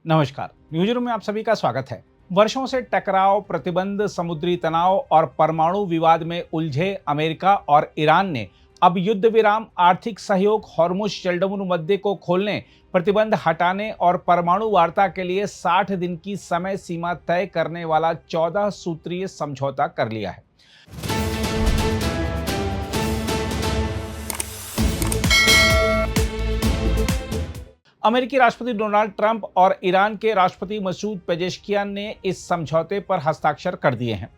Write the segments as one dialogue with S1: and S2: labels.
S1: नमस्कार, न्यूज़रूम में आप सभी का स्वागत है। वर्षों से टकराव, प्रतिबंध, समुद्री तनाव और परमाणु विवाद में उलझे अमेरिका और ईरान ने अब युद्ध विराम, आर्थिक सहयोग, हॉर्मुज जलडमरू मध्य को खोलने, प्रतिबंध हटाने और परमाणु वार्ता के लिए 60 दिन की समय सीमा तय करने वाला 14 सूत्रीय समझौता कर लिया है। अमेरिकी राष्ट्रपति डोनाल्ड ट्रंप और ईरान के राष्ट्रपति मसूद पेजेश्कियान ने इस समझौते पर हस्ताक्षर कर दिए हैं।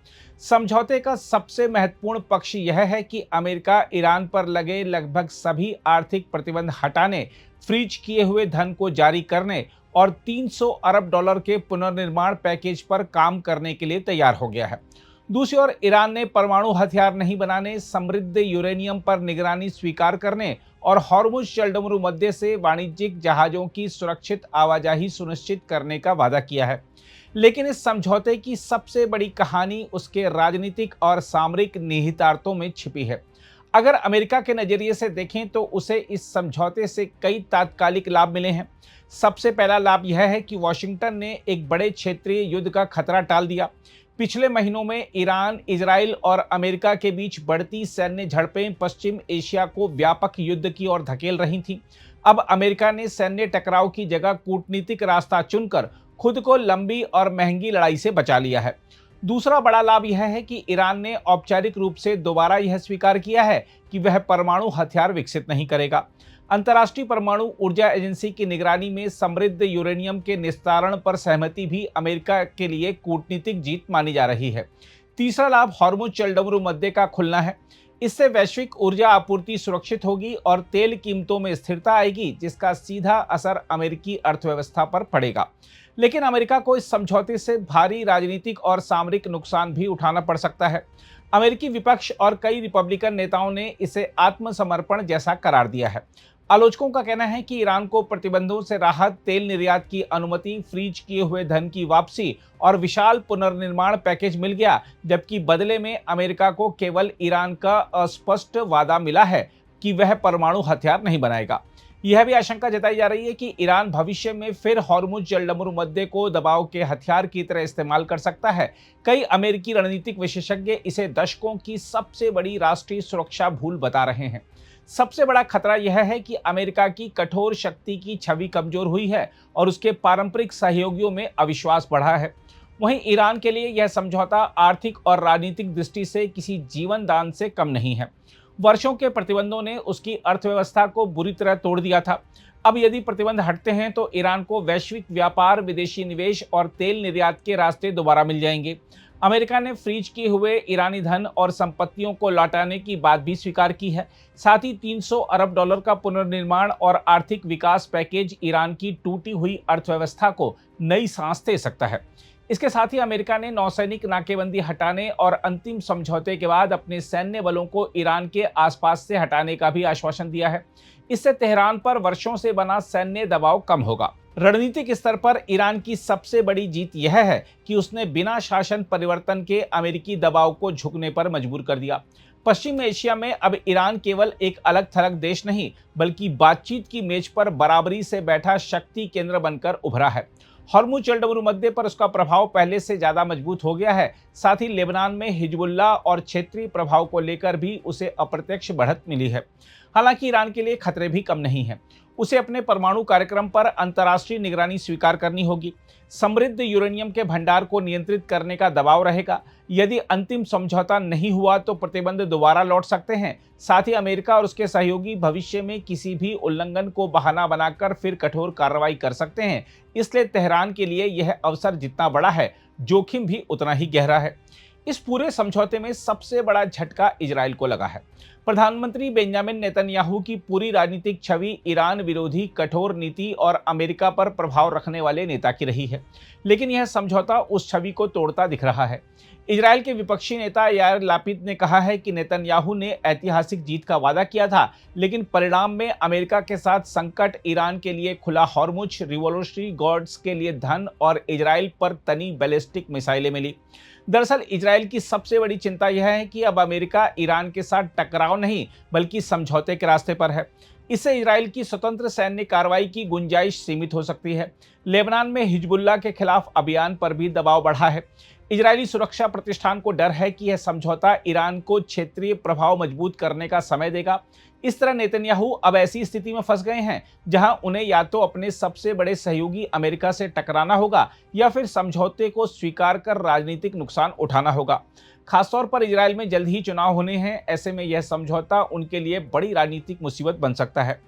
S1: समझौते का सबसे महत्वपूर्ण पक्ष यह है कि अमेरिका ईरान पर लगे लगभग सभी आर्थिक प्रतिबंध हटाने, फ्रीज किए हुए धन को जारी करने और 300 अरब डॉलर के पुनर्निर्माण पैकेज पर काम करने के लिए तैयार हो गया है। दूसरी ओर ईरान ने परमाणु हथियार नहीं बनाने, समृद्ध यूरेनियम पर निगरानी स्वीकार करने और हॉर्मुज जलडमरू मध्य से वाणिज्यिक जहाजों की सुरक्षित आवाजाही सुनिश्चित करने का वादा किया है। लेकिन इस समझौते की सबसे बड़ी कहानी उसके राजनीतिक और सामरिक निहितार्थों में छिपी है। अगर अमेरिका के नजरिए से देखें तो उसे इस समझौते से कई तात्कालिक लाभ मिले हैं। सबसे पहला लाभ यह है कि वॉशिंगटन ने एक बड़े क्षेत्रीय युद्ध का खतरा टाल दिया। पिछले महीनों में ईरान, इजराइल और अमेरिका के बीच बढ़ती सैन्य झड़पें पश्चिम एशिया को व्यापक युद्ध की ओर धकेल रही थीं। अब अमेरिका ने सैन्य टकराव की जगह कूटनीतिक रास्ता चुनकर खुद को लंबी और महंगी लड़ाई से बचा लिया है। दूसरा बड़ा लाभ यह है कि ईरान ने औपचारिक रूप से दोबारा यह स्वीकार किया है कि वह परमाणु हथियार विकसित नहीं करेगा। अंतर्राष्ट्रीय परमाणु ऊर्जा एजेंसी की निगरानी में समृद्ध यूरेनियम के निस्तारण पर सहमति भी अमेरिका के लिए कूटनीतिक जीत मानी जा रही है। तीसरा लाभ हॉर्मुज जलडमरू मध्य का खुलना है। इससे वैश्विक ऊर्जा आपूर्ति सुरक्षित होगी और तेल कीमतों में स्थिरता आएगी, जिसका सीधा असर अमेरिकी अर्थव्यवस्था पर पड़ेगा। लेकिन अमेरिका को इस समझौते से भारी राजनीतिक और सामरिक नुकसान भी उठाना पड़ सकता है। अमेरिकी विपक्ष और कई रिपब्लिकन नेताओं ने इसे आत्मसमर्पण जैसा करार दिया है। आलोचकों का कहना है कि ईरान को प्रतिबंधों से राहत, तेल निर्यात की अनुमति, फ्रीज किए हुए धन की वापसी और विशाल पुनर्निर्माण पैकेज मिल गया, जबकि बदले में अमेरिका को केवल ईरान का अस्पष्ट वादा मिला है कि वह परमाणु हथियार नहीं बनाएगा। यह भी आशंका जताई जा रही है कि ईरान भविष्य में फिर हॉर्मुज जलडमरू मध्य को दबाव के हथियार की तरह इस्तेमाल कर सकता है। कई अमेरिकी रणनीतिक विशेषज्ञ इसे दशकों की सबसे बड़ी राष्ट्रीय सुरक्षा भूल बता रहे हैं। सबसे बड़ा खतरा यह है कि अमेरिका की कठोर शक्ति की छवि कमजोर हुई है और उसके पारंपरिक सहयोगियों में अविश्वास बढ़ा है। वहीं ईरान के लिए यह समझौता आर्थिक और राजनीतिक दृष्टि से किसी जीवन दान से कम नहीं है। वर्षों के प्रतिबंधों ने उसकी अर्थव्यवस्था को बुरी तरह तोड़ दिया था। अब यदि प्रतिबंध हटते हैं तो ईरान को वैश्विक व्यापार, विदेशी निवेश और तेल निर्यात के रास्ते दोबारा मिल जाएंगे। अमेरिका ने फ्रीज किए हुए ईरानी धन और संपत्तियों को लौटाने की बात भी स्वीकार की है। साथ ही 300 अरब डॉलर का पुनर्निर्माण और आर्थिक विकास पैकेज ईरान की टूटी हुई अर्थव्यवस्था को नई सांस दे सकता है। इसके साथ ही अमेरिका ने नौसैनिक नाकेबंदी हटाने और अंतिम समझौते के बाद अपने सैन्य बलों को ईरान के आसपास से हटाने का भी आश्वासन दिया है। इससे तेहरान पर वर्षों से बना सैन्य दबाव कम होगा। रणनीतिक स्तर पर ईरान की सबसे बड़ी जीत यह है कि उसने बिना शासन परिवर्तन के अमेरिकी दबाव को झुकने पर मजबूर कर दिया। पश्चिम एशिया में अब ईरान केवल एक अलग थलग देश नहीं, बल्कि बातचीत की मेज पर बराबरी से बैठा शक्ति केंद्र बनकर उभरा है। हॉर्मुज जलडमरू मध्य पर उसका प्रभाव पहले से ज्यादा मजबूत हो गया है। साथ ही लेबनान में हिजबुल्लाह और क्षेत्रीय प्रभाव को लेकर भी उसे अप्रत्यक्ष बढ़त मिली है। हालांकि ईरान के लिए खतरे भी कम नहीं हैं। उसे अपने परमाणु कार्यक्रम पर अंतर्राष्ट्रीय निगरानी स्वीकार करनी होगी। समृद्ध यूरेनियम के भंडार को नियंत्रित करने का दबाव रहेगा। यदि अंतिम समझौता नहीं हुआ तो प्रतिबंध दोबारा लौट सकते हैं। साथ ही अमेरिका और उसके सहयोगी भविष्य में किसी भी उल्लंघन को बहाना बनाकर फिर कठोर कार्रवाई कर सकते हैं। इसलिए तेहरान के लिए यह अवसर जितना बड़ा है, जोखिम भी उतना ही गहरा है। इस पूरे समझौते में सबसे बड़ा झटका इजराइल को लगा है। प्रधानमंत्री बेंजामिन नेतन्याहू की पूरी राजनीतिक छवि ईरान विरोधी कठोर नीति और अमेरिका पर प्रभाव रखने वाले नेता की रही है। लेकिन यह समझौता उस छवि को तोड़ता दिख रहा है। इजराइल के विपक्षी नेता यार लापिद ने कहा है कि नेतन्याहू ने ऐतिहासिक जीत का वादा किया था, लेकिन परिणाम में अमेरिका के साथ संकट, ईरान के लिए खुला हॉर्मुज, रिवॉल्यूशनरी गार्ड्स के लिए धन और इजराइल पर तनी बैलिस्टिक मिसाइलें मिली। दरअसल इजराइल की सबसे बड़ी चिंता यह है कि अब अमेरिका ईरान के साथ टकराव नहीं बल्कि समझौते के रास्ते पर है। इससे इजराइल की स्वतंत्र सैन्य कार्रवाई की गुंजाइश सीमित हो सकती है। लेबनान में हिजबुल्लाह के खिलाफ अभियान पर भी दबाव बढ़ा है। इजरायली सुरक्षा प्रतिष्ठान को डर है कि यह समझौता ईरान को क्षेत्रीय प्रभाव मजबूत करने का समय देगा। इस तरह नेतन्याहू अब ऐसी स्थिति में फंस गए हैं जहां उन्हें या तो अपने सबसे बड़े सहयोगी अमेरिका से टकराना होगा या फिर समझौते को स्वीकार कर राजनीतिक नुकसान उठाना होगा। खासतौर पर इजराइल में जल्द ही चुनाव होने हैं, ऐसे में यह समझौता उनके लिए बड़ी राजनीतिक मुसीबत बन सकता है।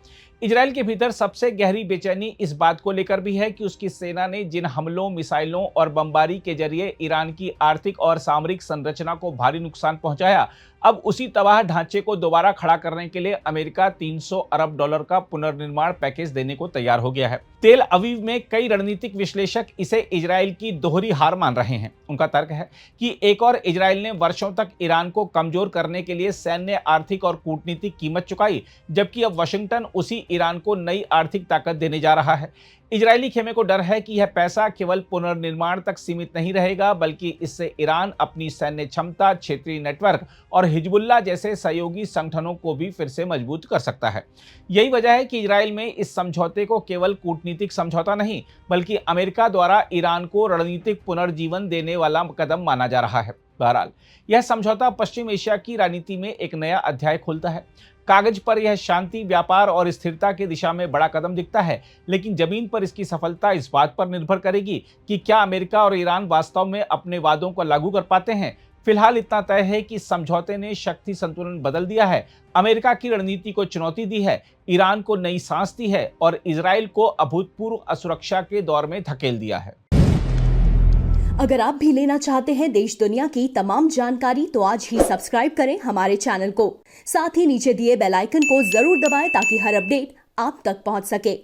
S1: इजराइल के भीतर सबसे गहरी बेचैनी इस बात को लेकर भी है कि उसकी सेना ने जिन हमलों, मिसाइलों और बमबारी के जरिए ईरान की आर्थिक और सामरिक संरचना को भारी नुकसान पहुंचाया, अब उसी तबाह ढांचे को दोबारा खड़ा करने के लिए अमेरिका 300 अरब डॉलर का पुनर्निर्माण पैकेज देने को तैयार हो गया है। तेल अवीव में कई रणनीतिक विश्लेषक इसे इजराइल की दोहरी हार मान रहे हैं। उनका तर्क है कि एक और इजराइल ने वर्षों तक ईरान को कमजोर करने के लिए सैन्य, आर्थिक और कूटनीतिक कीमत चुकाई, जबकि अब वाशिंगटन उसी ईरान को नई आर्थिक ताकत देने जा रहा है। इजरायली खेमे को डर है कि यह पैसा केवल पुनर्निर्माण तक सीमित नहीं रहेगा, बल्कि इससे ईरान अपनी सैन्य क्षमता, क्षेत्रीय नेटवर्क और हिजबुल्लाह जैसे सहयोगी संगठनों को भी फिर से मजबूत कर सकता है। यही वजह है कि इजराइल में इस समझौते को केवल कूटनीतिक समझौता नहीं, बल्कि अमेरिका द्वारा ईरान को रणनीतिक पुनर्जीवन देने वाला कदम माना जा रहा है। बहरहाल, यह समझौता पश्चिम एशिया की राजनीति में एक नया अध्याय खोलता है। कागज पर यह शांति, व्यापार और स्थिरता की दिशा में बड़ा कदम दिखता है, लेकिन जमीन पर इसकी सफलता इस बात पर निर्भर करेगी कि क्या अमेरिका और ईरान वास्तव में अपने वादों को लागू कर पाते हैं। फिलहाल इतना तय है कि समझौते ने शक्ति संतुलन बदल दिया है, अमेरिका की रणनीति को चुनौती दी है, ईरान को नई सांस दी है और इजराइल को अभूतपूर्व असुरक्षा के दौर में धकेल दिया है।
S2: अगर आप भी लेना चाहते हैं देश दुनिया की तमाम जानकारी, तो आज ही सब्सक्राइब करें हमारे चैनल को। साथ ही नीचे दिए बेल आइकन को जरूर दबाएं ताकि हर अपडेट आप तक पहुंच सके।